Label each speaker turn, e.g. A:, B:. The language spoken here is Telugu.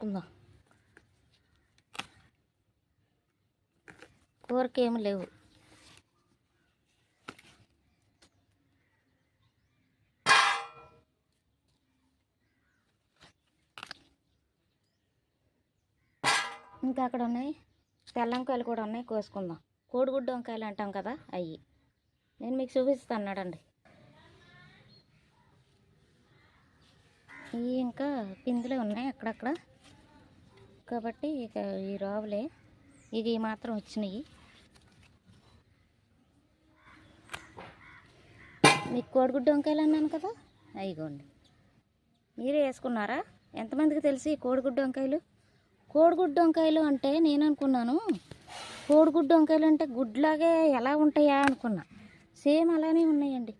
A: కోసుకుందాం. కూరకేమి లేవు. ఇంకా అక్కడ ఉన్నాయి తెల్ల వంకాయలు కూడా ఉన్నాయి, కోసుకుందాం. కోడిగుడ్డు వంకాయలు అంటాం కదా, అవి నేను మీకు చూపిస్తాను అన్నాడండి. ఇవి ఇంకా పిందులే ఉన్నాయి అక్కడక్కడ, కాబట్టి ఇక ఈ రావులే ఇవి మాత్రం వచ్చినాయి. మీకు కోడిగుడ్డు వంకాయలు అన్నాను కదా, అయిగోండి. మీరే వేసుకున్నారా? ఎంతమందికి తెలిసి కోడిగుడ్డు వంకాయలు? కోడిగుడ్డు వంకాయలు అంటే నేను అనుకున్నాను కోడిగుడ్డు వంకాయలు అంటే గుడ్లాగే ఎలా ఉంటాయా అనుకున్నా. సేమ్ అలానే ఉన్నాయండి.